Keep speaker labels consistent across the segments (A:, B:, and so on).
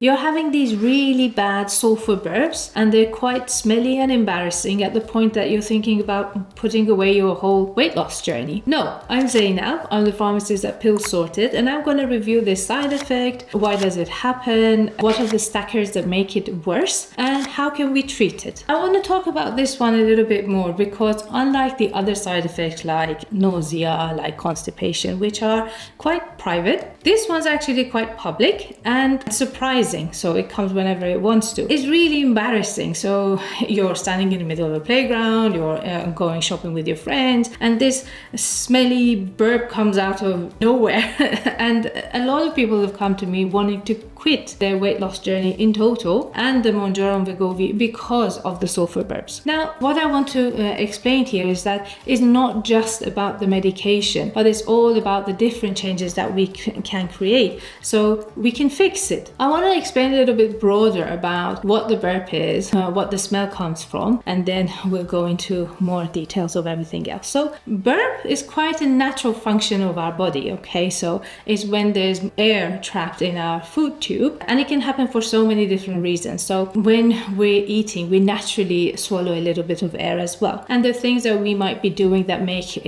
A: You're having these really bad sulphur burps and they're quite smelly and embarrassing at the point that you're thinking about putting away your whole weight loss journey. No, I'm Zeinab, I'm the pharmacist at PillSorted, and I'm going to review this side effect, why does it happen, what are the stackers that make it worse, and how can we treat it. I want to talk about this one a little bit more because unlike the other side effects like nausea, like constipation, which are quite private, this one's actually quite public and surprising. So it comes whenever it wants to. It's really embarrassing. So you're standing in the middle of a playground, you're going shopping with your friends, and this smelly burp comes out of nowhere. And a lot of people have come to me wanting to quit their weight loss journey in total and the Mounjaro and Wegovy because of the sulphur burps. Now, what I want to explain here is that it's not just about the medication, but it's all about the different changes that we can create so we can fix it. I want to explain a little bit broader about what the burp is, what the smell comes from, and then we'll go into more details of everything else. So burp is quite a natural function of our body, okay? So it's when there's air trapped in our food tube, and it can happen for so many different reasons. So when we're eating, we naturally swallow a little bit of air as well. And the things that we might be doing that make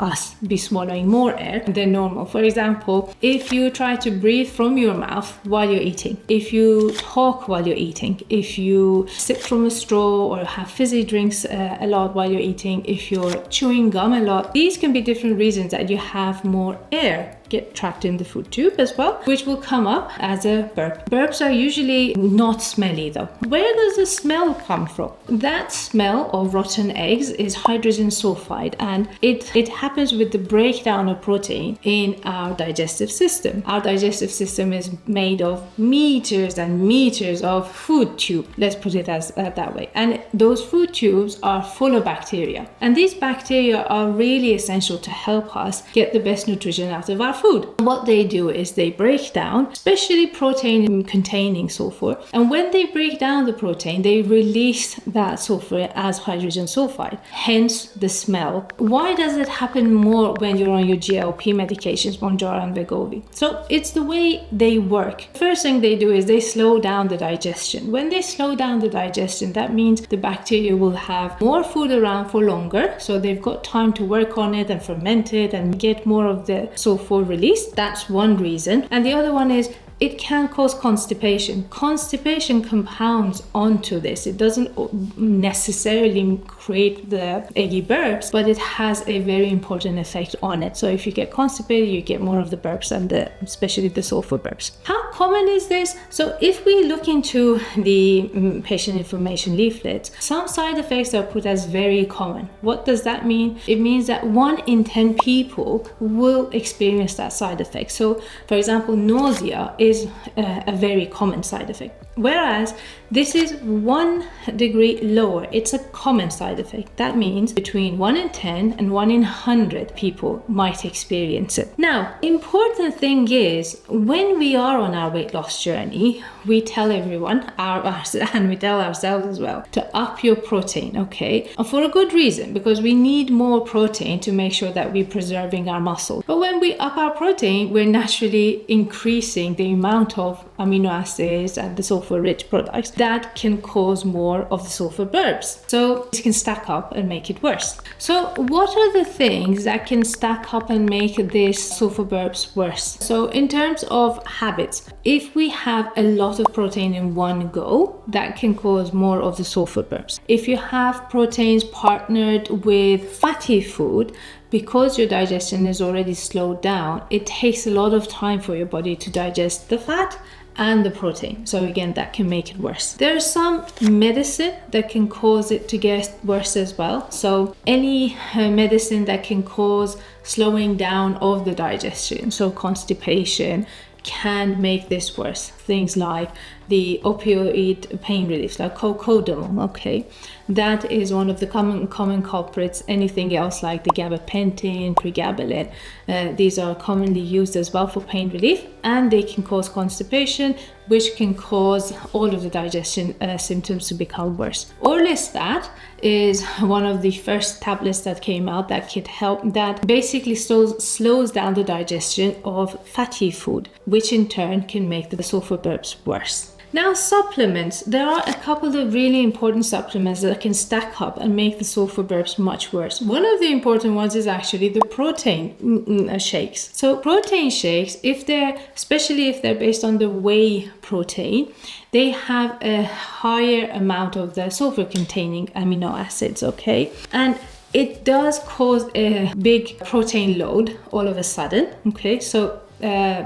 A: us be swallowing more air than normal. For example, if you try to breathe from your mouth while you're eating, if you talk while you're eating, if you sip from a straw or have fizzy drinks a lot while you're eating, if you're chewing gum a lot, these can be different reasons that you have more air get trapped in the food tube as well, which will come up as a burp. Burps are usually not smelly though. Where does the smell come from? That smell of rotten eggs is hydrogen sulphide, and it happens with the breakdown of protein in our digestive system. Our digestive system is made of meters and meters of food tube. Let's put it as that way. And those food tubes are full of bacteria. And these bacteria are really essential to help us get the best nutrition out of our food. What they do is they break down, especially protein containing sulfur. And when they break down the protein, they release that sulfur as hydrogen sulfide, hence the smell. Why does it happen more when you're on your GLP medications, Mounjaro and Wegovy? So it's the way they work. First thing they do is they slow down the digestion. When they slow down the digestion, that means the bacteria will have more food around for longer, so they've got time to work on it and ferment it and get more of the sulfur released. That's one reason. And the other one is it can cause constipation. Constipation compounds onto this. It doesn't necessarily create the eggy burps, but it has a very important effect on it. So if you get constipated, you get more of the burps and especially the sulphur burps. How common is this? So if we look into the patient information leaflet, some side effects are put as very common. What does that mean? It means that 1 in 10 people will experience that side effect. So for example, nausea is a very common side effect. Whereas this is 1 degree lower. It's a common side effect. That means between 1 in 10 and 1 in 100 people might experience it. Now, important thing is when we are on our weight loss journey, we tell everyone, and we tell ourselves as well, to up your protein, okay? For a good reason, because we need more protein to make sure that we're preserving our muscle. But when we up our protein, we're naturally increasing the amount of amino acids and the sulfur-rich products that can cause more of the sulphur burps. So it can stack up and make it worse. So what are the things that can stack up and make this sulphur burps worse? So in terms of habits, if we have a lot of protein in one go, that can cause more of the sulphur burps. If you have proteins partnered with fatty food, because your digestion is already slowed down, it takes a lot of time for your body to digest the fat and the protein. So again, that can make it worse. There's some medicine that can cause it to get worse as well. So any medicine that can cause slowing down of the digestion, so constipation, can make this worse. Things like the opioid pain relief, like cocodamol, okay? That is one of the common culprits. Anything else like the gabapentin, pregabalin, these are commonly used as well for pain relief, and they can cause constipation, which can cause all of the digestion symptoms to become worse. Orlistat is one of the first tablets that came out that could help, that basically slows down the digestion of fatty food, which in turn can make the sulfur sulfur burps worse. Now, supplements. There are a couple of really important supplements that can stack up and make the sulfur burps much worse. One of the important ones is actually the protein shakes. So protein shakes, especially if they're based on the whey protein, they have a higher amount of the sulfur containing amino acids, okay? And it does cause a big protein load all of a sudden, okay? So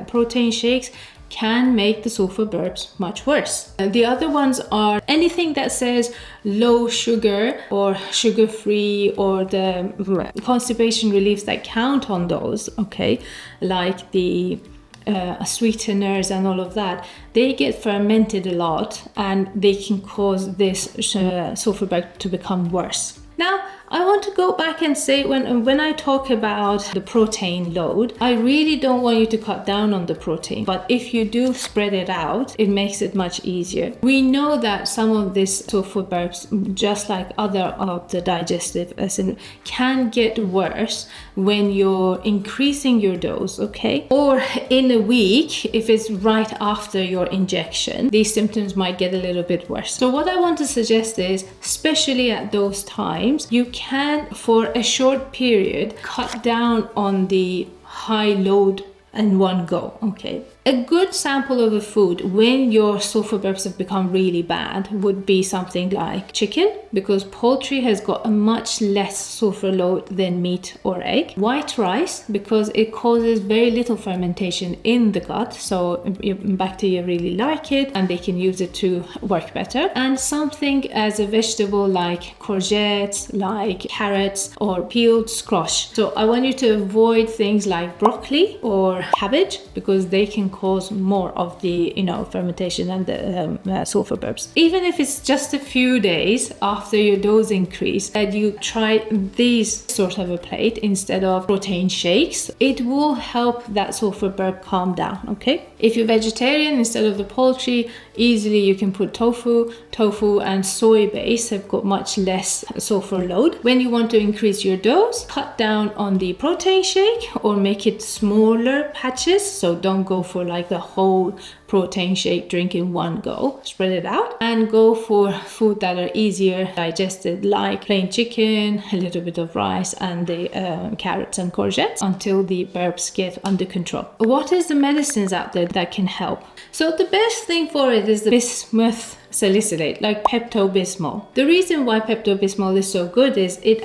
A: protein shakes can make the sulfur burps much worse. The other ones are anything that says low sugar or sugar-free, or the constipation reliefs that count on those, okay, like the sweeteners and all of that. They get fermented a lot and they can cause this sulfur burp to become worse. Now, I want to go back and say, when I talk about the protein load, I really don't want you to cut down on the protein, but if you do spread it out, it makes it much easier. We know that some of these sulfur burps, just like other of the digestive acid, can get worse when you're increasing your dose, okay? Or in a week, if it's right after your injection, these symptoms might get a little bit worse. So what I want to suggest is, especially at those times, you can, for a short period, cut down on the high load in one go, okay? A good sample of a food when your sulfur burps have become really bad would be something like chicken, because poultry has got a much less sulfur load than meat or egg. White rice, because it causes very little fermentation in the gut, so your bacteria really like it and they can use it to work better. And something as a vegetable like courgettes, like carrots, or peeled squash. So I want you to avoid things like broccoli or cabbage, because they can cause more of the fermentation and the sulfur burps. Even if it's just a few days after your dose increase that you try these sort of a plate instead of protein shakes, it will help that sulfur burp calm down, okay? If you're vegetarian, instead of the poultry, easily you can put tofu and soy base have got much less sulfur load. When you want to increase your dose, cut down on the protein shake or make it smaller patches. So don't go for like the whole protein shake drink in one go. Spread it out and go for food that are easier digested, like plain chicken, a little bit of rice, and the carrots and courgettes until the burps get under control. What is the medicines out there that can help? So the best thing for it is the bismuth salicylate, like Pepto-Bismol. The reason why Pepto-Bismol is so good is it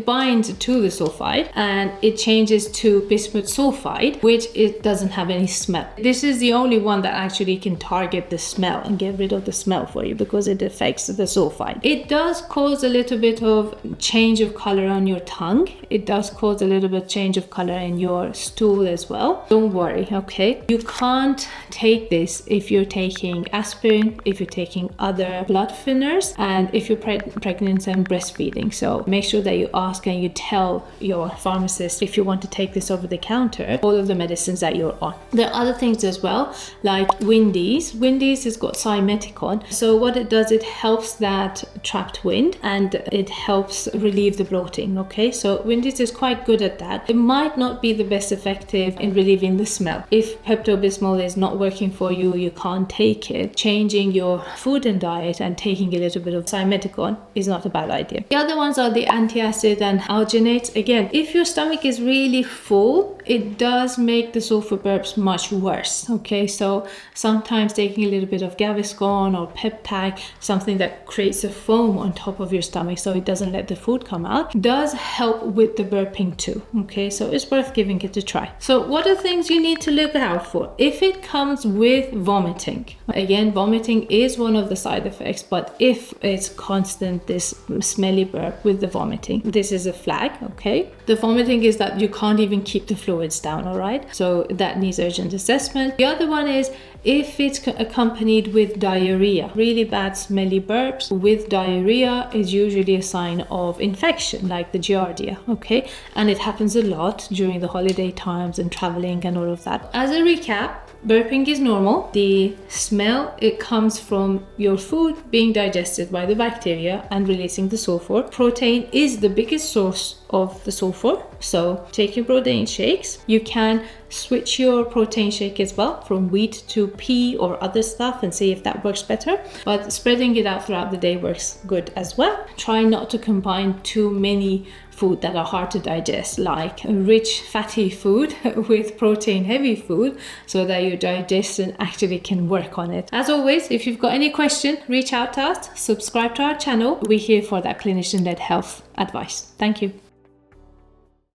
A: binds to the sulfide and it changes to bismuth sulfide, which it doesn't have any smell. This is the only one that actually can target the smell and get rid of the smell for you, because it affects the sulfide. It does cause a little bit of change of color on your tongue. It does cause a little bit change of color in your stool as well. Don't worry, okay? You can't take this if you're taking aspirin, if you're taking other blood thinners, and if you're pregnant and breastfeeding. So make sure that you ask and you tell your pharmacist, if you want to take this over the counter, all of the medicines that you're on. There are other things as well, like Windees. Windees has got simeticone. So what it does, it helps that trapped wind and it helps relieve the bloating, okay? So Windees is quite good at that. It might not be the best effective in relieving the smell. If Pepto-Bismol is not working for you, you can't take it, changing your food and diet and taking a little bit of simeticone is not a bad idea. The other ones are the antacid and alginates. Again, if your stomach is really full, it does make the sulfur burps much worse, okay? So sometimes taking a little bit of Gaviscon or Peptide, something that creates a foam on top of your stomach so it doesn't let the food come out, does help with the burping too, okay? So it's worth giving it a try. So what are things you need to look out for? If it comes with vomiting, again, vomiting is one of the side effects, but if it's constant, this smelly burp with the vomiting, this is a flag, okay? The vomiting is that you can't even keep the fluids down, all right? So that needs urgent assessment. The other one is if it's accompanied with diarrhea. Really bad smelly burps with diarrhea is usually a sign of infection, like the giardia, okay? And it happens a lot during the holiday times and traveling and all of that. As a recap, Burping is normal. The smell, it comes from your food being digested by the bacteria and releasing the sulfur. Protein is the biggest source of the sulfur, so take your protein shakes. You can switch your protein shake as well from wheat to pea or other stuff and see if that works better, but spreading it out throughout the day works good as well. Try not to combine too many food that are hard to digest, like rich fatty food with protein heavy food, so that your digestion actually can work on it. As always, if you've got any question, reach out to us, subscribe to our channel. We're here for that clinician-led health advice. Thank you.